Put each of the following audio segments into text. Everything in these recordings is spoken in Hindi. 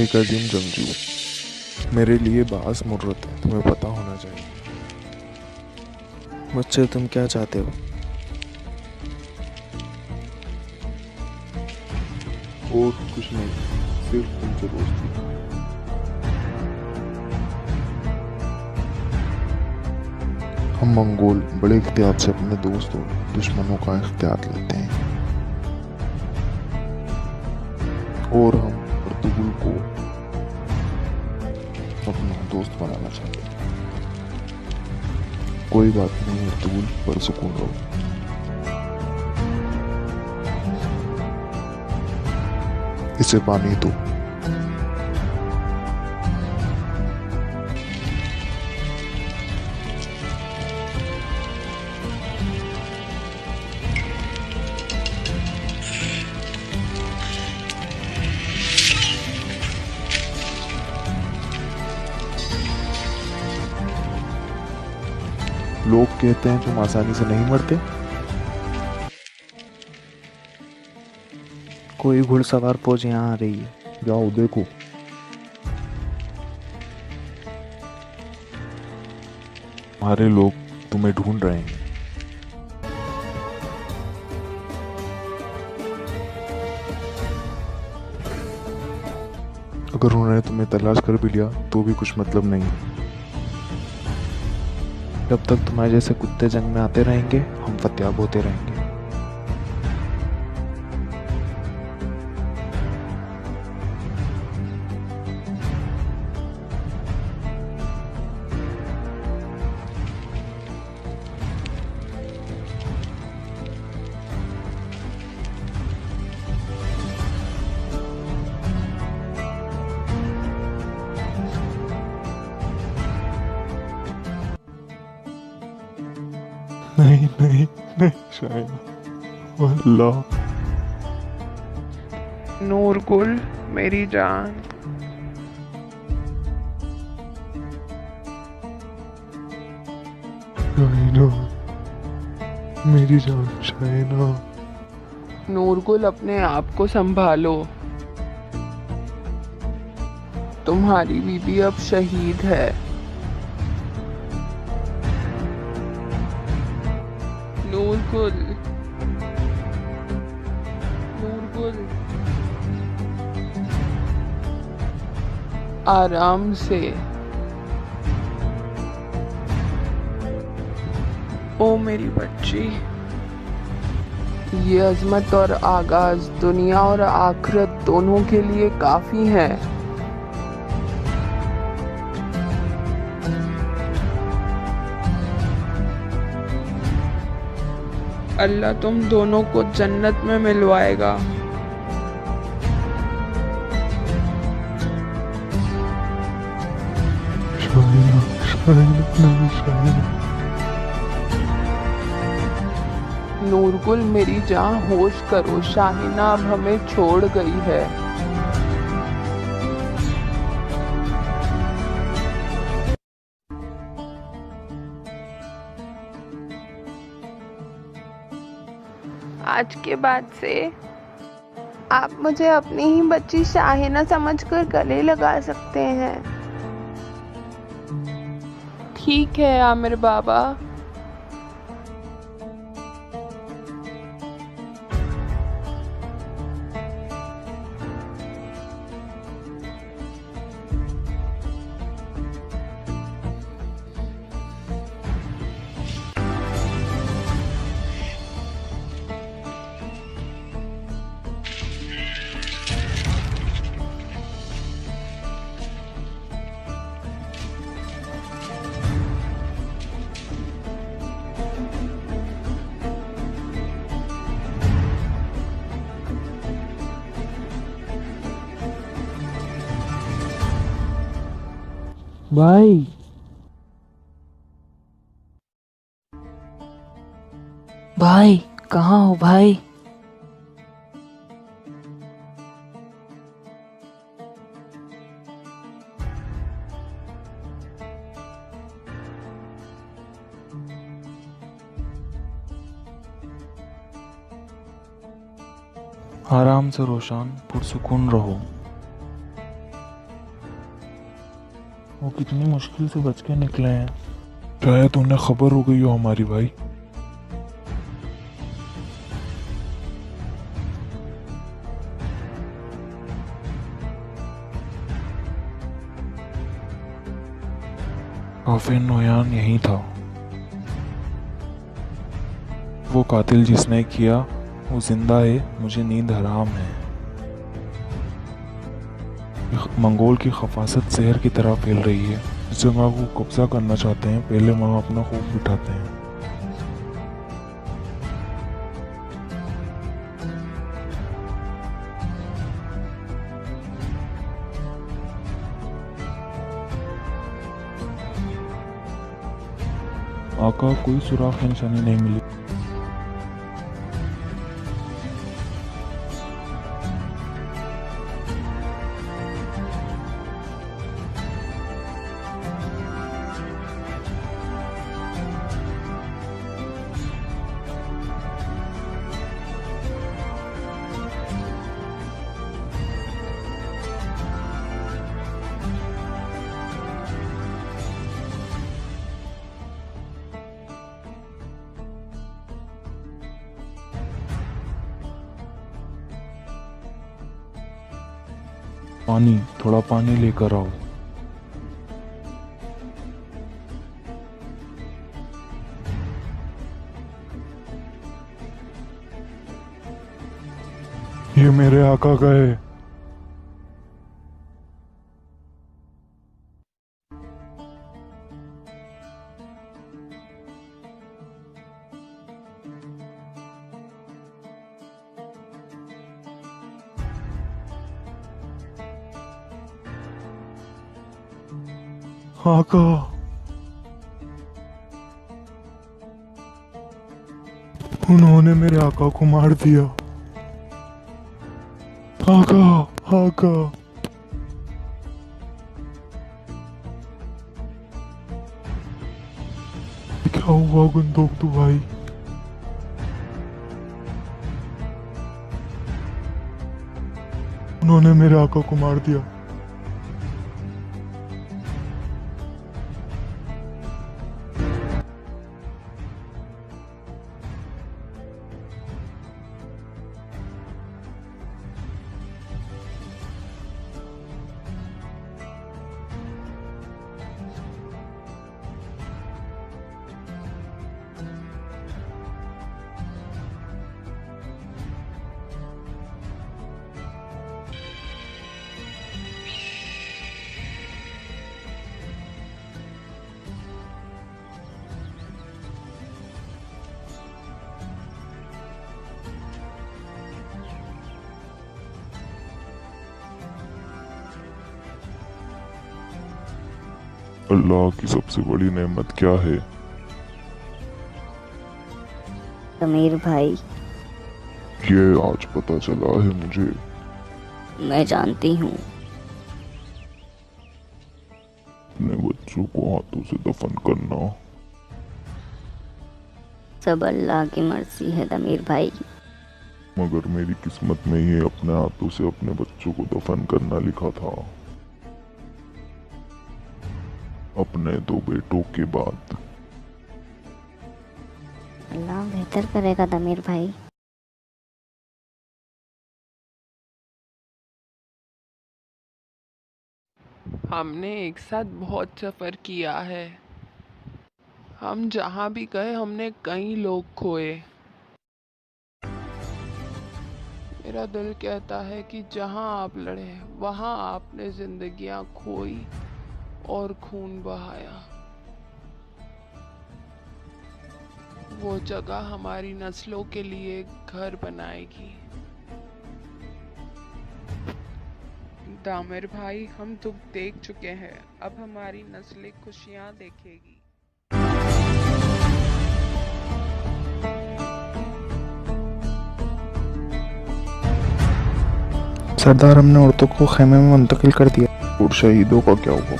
एक अजीम जंगजू, मेरे लिए बास मुर्रत है, तुम्हें पता होना चाहिए। मुझसे तुम क्या चाहते हो? और कुछ नहीं, सिर्फ तुमसे दोस्ती। हम मंगोल बड़े इख्तियार से अपने दोस्तों दुश्मनों का इख्तियार लेते हैं, और हम अर्तुगरुल को अपना दोस्त बनाना चाहते हैं। कोई बात नहीं अर्तुगरुल, पर सुकून रहो। इसे पानी दो। लोग कहते हैं तुम आसानी से नहीं मरते। कोई घुड़सवार फौज यहाँ आ रही है। जाओ देखो। हमारे लोग तुम्हें ढूंढ रहे हैं। अगर उन्होंने तुम्हें तलाश कर भी लिया तो भी कुछ मतलब नहीं। जब तक तुम्हारे जैसे कुत्ते जंग में आते रहेंगे, हम फत्याब होते रहेंगे। नहीं नहीं नहीं शायद, अल्लाह। नूरगुल मेरी जान, शाइना, मेरी जान शाइना। नूरगुल अपने आप को संभालो। तुम्हारी बीबी अब शहीद है। नूरगुल, नूरगुल, आराम से। ओ मेरी बच्ची, ये अजमत और आगाज दुनिया और आखिरत दोनों के लिए काफी है। अल्लाह तुम दोनों को जन्नत में मिलवाएगा। शाइना, शाइना, नहीं शाइना। नूरगुल मेरी जान, होश करो। शाहिना अब हमें छोड़ गई है। आज के बाद से आप मुझे अपनी ही बच्ची शाहिना समझकर गले लगा सकते हैं। ठीक है आमिर बाबा। भाई, भाई कहाँ हो भाई? आराम से रोशन, पुरसुकून रहो। वो कितनी मुश्किल से बच के निकले हैं। शायद उन्हें खबर हो गई हो हमारी भाई। काफी नोयान यही था। वो कातिल जिसने किया वो जिंदा है, मुझे नींद हराम है। मंगोल की खफासत शहर की तरह फैल रही है। इस जगह को कब्जा करना चाहते हैं, पहले वहां अपना खौफ बिठाते हैं। आका, कोई सुराख या निशानी नहीं मिली। पानी, थोड़ा पानी लेकर आओ। ये मेरे आका गए। आका, उन्होंने मेरे आका को मार दिया। आका, आका। क्या हुआ गुंदोक तू भाई? उन्होंने मेरे आका को मार दिया। अल्लाह की सबसे बड़ी नेमत क्या है? तमीर भाई, ये आज पता चला है मुझे। मैं जानती हूँ। अपने बच्चों को हाथों से दफन करना सब अल्लाह की मर्जी है तमीर भाई। मगर मेरी किस्मत में ही अपने हाथों से अपने बच्चों को दफन करना लिखा था, अपने 2 बेटों के बाद। अल्लाह बेहतर करेगा तमीर भाई। हमने एक साथ बहुत सफ़र किया है। हम जहाँ भी गए हमने कई लोग खोए। मेरा दिल कहता है कि जहाँ आप लड़े वहाँ आपने जिंदगियाँ खोई और खून बहाया। वो जगह हमारी नस्लों के लिए घर बनाएगी। दामिर भाई, हम दुख देख चुके हैं, अब हमारी नस्लें खुशियाँ देखेगी। सरदार, हमने औरतों को खेमे में मुंतकिल कर दिया। और शहीदों का क्या हुआ?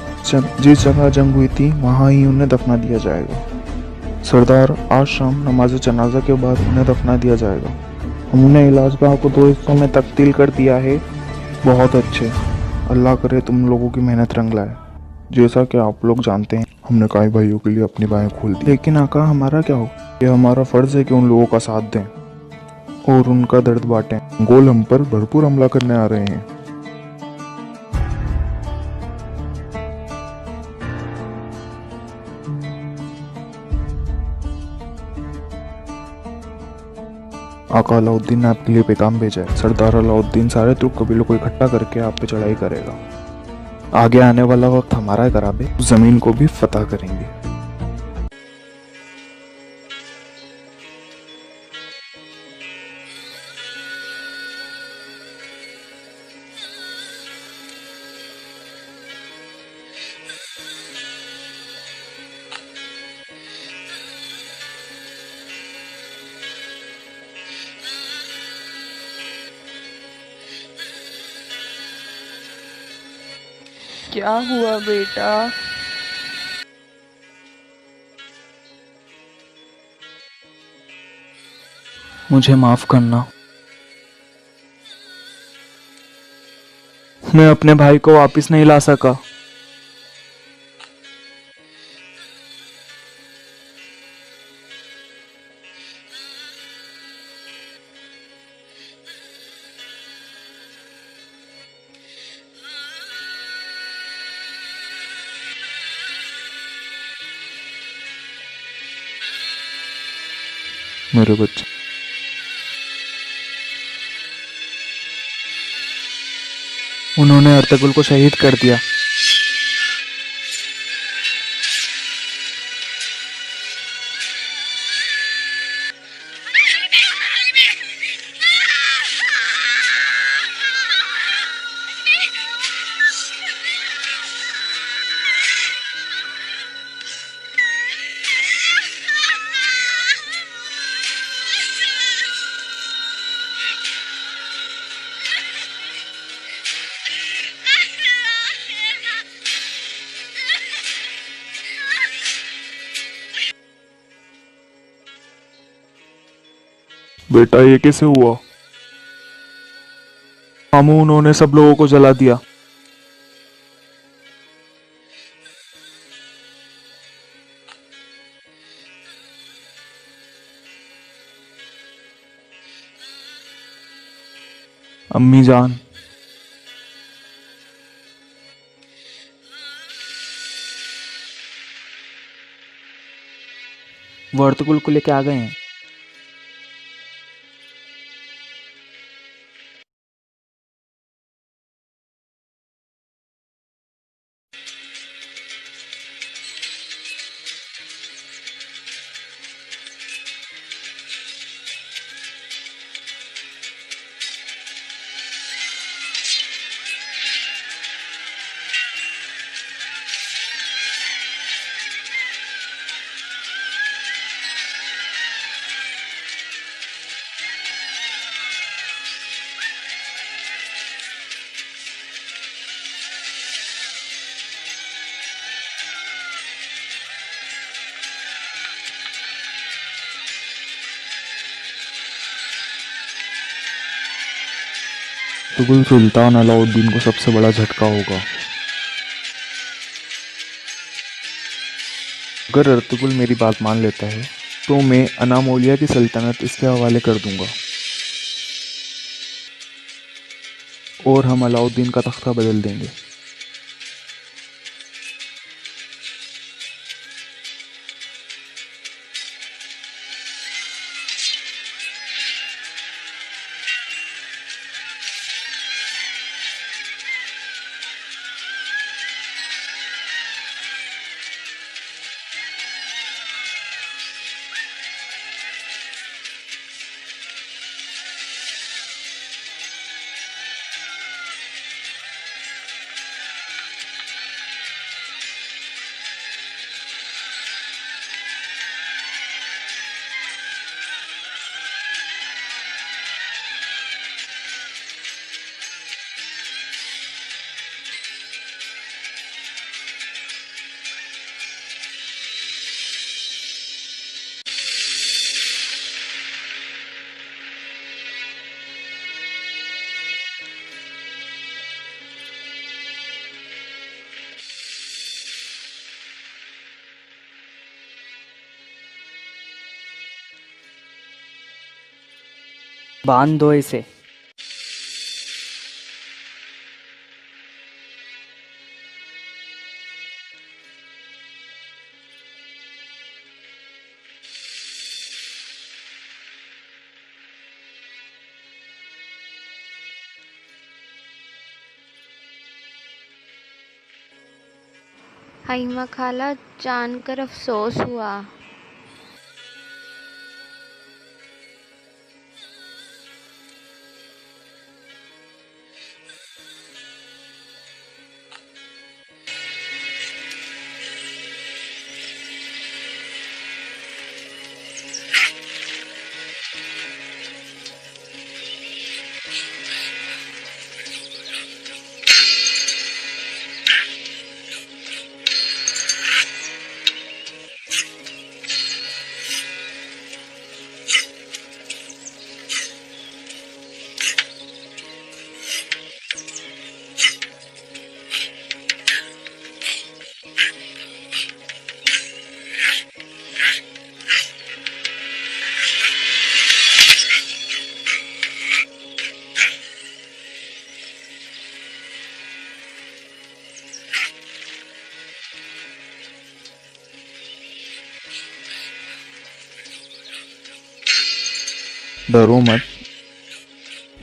जिस जगह जंग हुई थी वहाँ ही उन्हें दफना दिया जाएगा। सरदार, आज शाम नमाज जनाजा के बाद उन्हें दफना दिया जाएगा। हमने इलाजगाह को 2 हिस्सों में तब्दील कर दिया है। बहुत अच्छे, अल्लाह करे तुम लोगों की मेहनत रंग लाए। जैसा कि आप लोग जानते हैं, हमने काई भाइयों के लिए अपनी बाहें खोल दी। लेकिन आका, हमारा क्या हो? ये हमारा फर्ज है कि उन लोगों का साथ दें और उनका दर्द बांटें। मंगोल हम पर भरपूर हमला करने आ रहे हैं। आका अलाउद्दीन ने आपके लिए पैगाम भेजा है। सरदार अलाउद्दीन सारे तुर्क कबीलों को इकट्ठा करके आप पे चढ़ाई करेगा। आगे आने वाला वक्त हमारा है कराबे, उस जमीन को भी फतह करेंगे। क्या हुआ बेटा? मुझे माफ करना, मैं अपने भाई को वापस नहीं ला सका। मेरे बच्चे, उन्होंने अर्तुगरुल को शहीद कर दिया। बेटा, ये कैसे हुआ? मामू, उन्होंने सब लोगों को जला दिया। अम्मी जान, वो अर्तुगरुल को लेके आ गए हैं। अर्तुगरुल सुल्तान अलाउद्दीन को सबसे बड़ा झटका होगा। अगर अर्तुगरुल मेरी बात मान लेता है तो मैं अनामोलिया की सल्तनत इसके हवाले कर दूंगा और हम अलाउद्दीन का तख्ता बदल देंगे। बांध दो इसे। हईमा खाला जानकर अफसोस हुआ। डरो मत,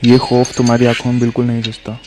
ये खौफ तुम्हारी आंखों में बिल्कुल नहीं घुसता।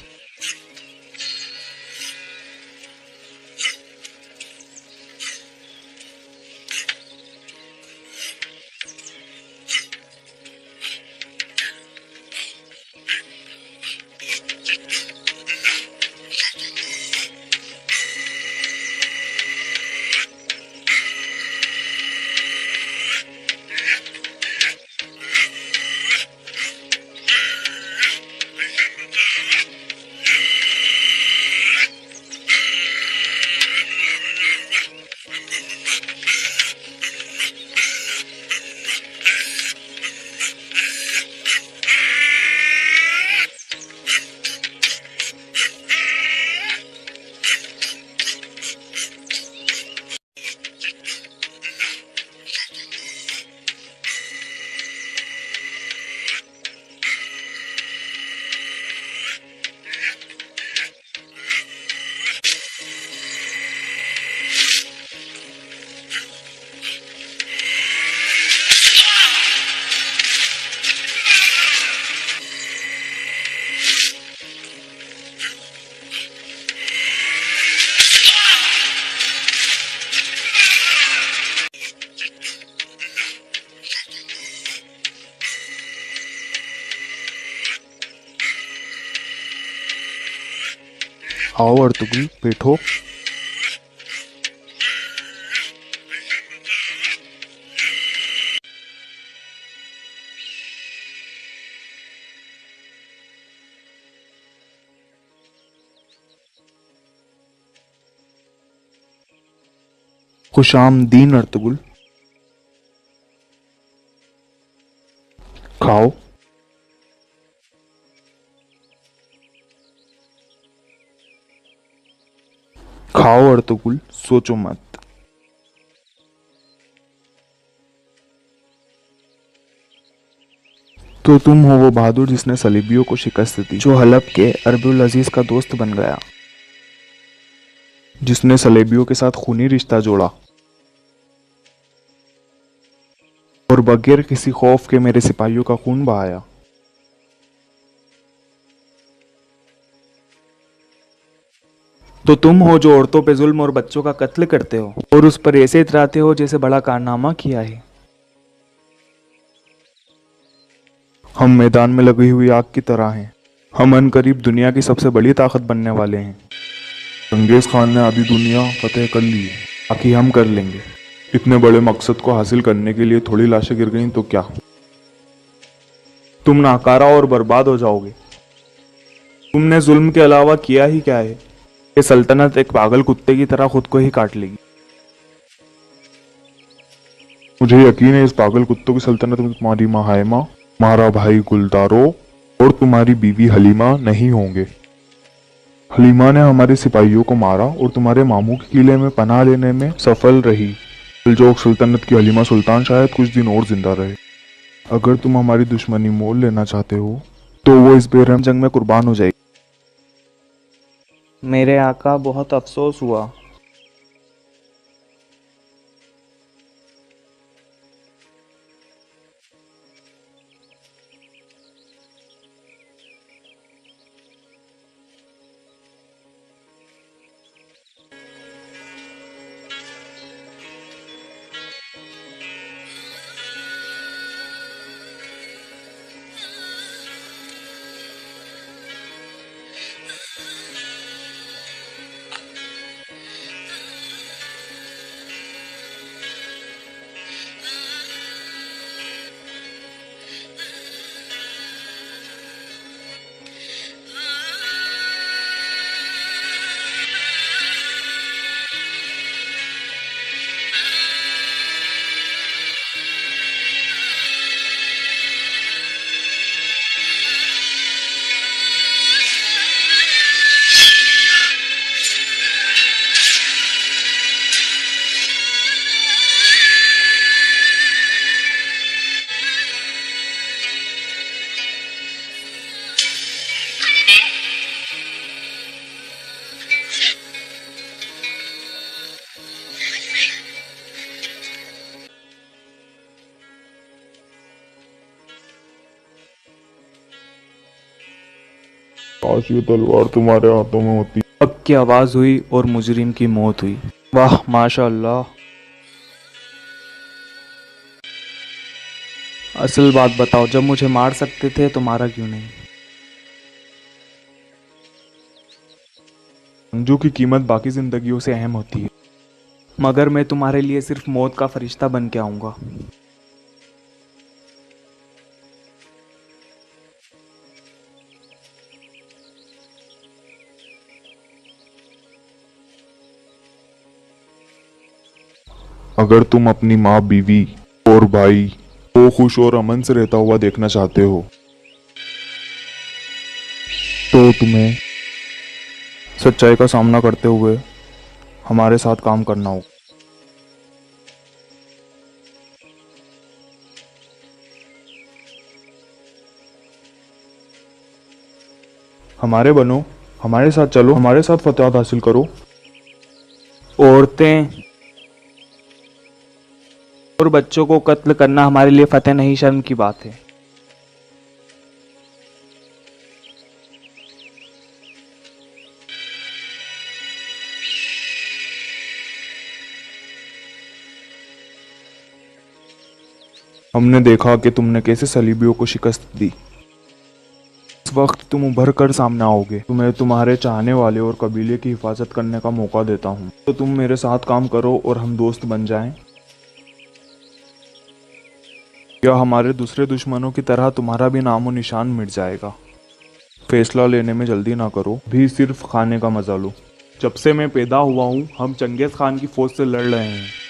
आओ अर्तुगरुल, बैठो। खुशामदीन अर्तुगरुल, खाओ। खाओ अर्तुगरुल, सोचो मत। तो तुम हो वो बहादुर जिसने सलीबियों को शिकस्त दी, जो हलब के अरबुल अजीज का दोस्त बन गया, जिसने सलेबियों के साथ खूनी रिश्ता जोड़ा और बगैर किसी खौफ के मेरे सिपाहियों का खून बहाया। तो तुम हो जो औरतों पे जुल्म और बच्चों का कत्ल करते हो और उस पर ऐसे इतराते हो जैसे बड़ा कारनामा किया है। हम मैदान में लगी हुई आग की तरह हैं। हम अनकरीब दुनिया की सबसे बड़ी ताकत बनने वाले हैं। चंगेज खान ने आधी दुनिया फतेह कर ली है, बाकी हम कर लेंगे। इतने बड़े मकसद को हासिल करने के लिए थोड़ी लाशें गिर गईं तो क्या? तुम नाकारा और बर्बाद हो जाओगे। तुमने जुल्म के अलावा किया ही क्या है? ये सल्तनत एक पागल कुत्ते की तरह खुद को ही काट लेगी। मुझे यकीन है इस पागल कुत्तों की सल्तनत में तुम्हारी माँ हाइमा, तुम्हारा भाई गुलदारो और तुम्हारी बीवी हलीमा नहीं होंगे। हलीमा ने हमारे सिपाहियों को मारा और तुम्हारे मामू के किले में पनाह लेने में सफल रही। अलजोक सल्तनत की हलीमा सुल्तान शायद कुछ दिन और जिंदा रहे। अगर तुम हमारी दुश्मनी मोल लेना चाहते हो तो वो इस बेरहम जंग में कुर्बान हो जाएगी। मेरे आका, बहुत अफसोस हुआ। काश ये तलवार तुम्हारे हाथों में होती। अब की आवाज हुई और मुजरिम की मौत हुई। वाह माशाअल्लाह। असल बात बताओ, जब मुझे मार सकते थे तो मारा क्यों नहीं? जो की कीमत बाकी जिंदगियों से अहम होती है। मगर मैं तुम्हारे लिए सिर्फ मौत का फरिश्ता बन के आऊंगा। अगर तुम अपनी माँ, बीवी और भाई को खुश और अमन से रहता हुआ देखना चाहते हो तो तुम्हें सच्चाई का सामना करते हुए हमारे साथ काम करना होगा। हमारे बनो, हमारे साथ चलो, हमारे साथ फतह हासिल करो। औरतें और बच्चों को कत्ल करना हमारे लिए फतेह नहीं, शर्म की बात है। हमने देखा कि तुमने कैसे सलीबियों को शिकस्त दी। इस वक्त तुम उभर कर सामने आओगे। तुम्हें तुम्हारे चाहने वाले और कबीले की हिफाजत करने का मौका देता हूँ, तो तुम मेरे साथ काम करो और हम दोस्त बन जाएं। या हमारे दूसरे दुश्मनों की तरह तुम्हारा भी नामो निशान मिट जाएगा। फैसला लेने में जल्दी ना करो, भी सिर्फ खाने का मजा लो। जब से मैं पैदा हुआ हूँ हम चंगेज खान की फौज से लड़ रहे हैं।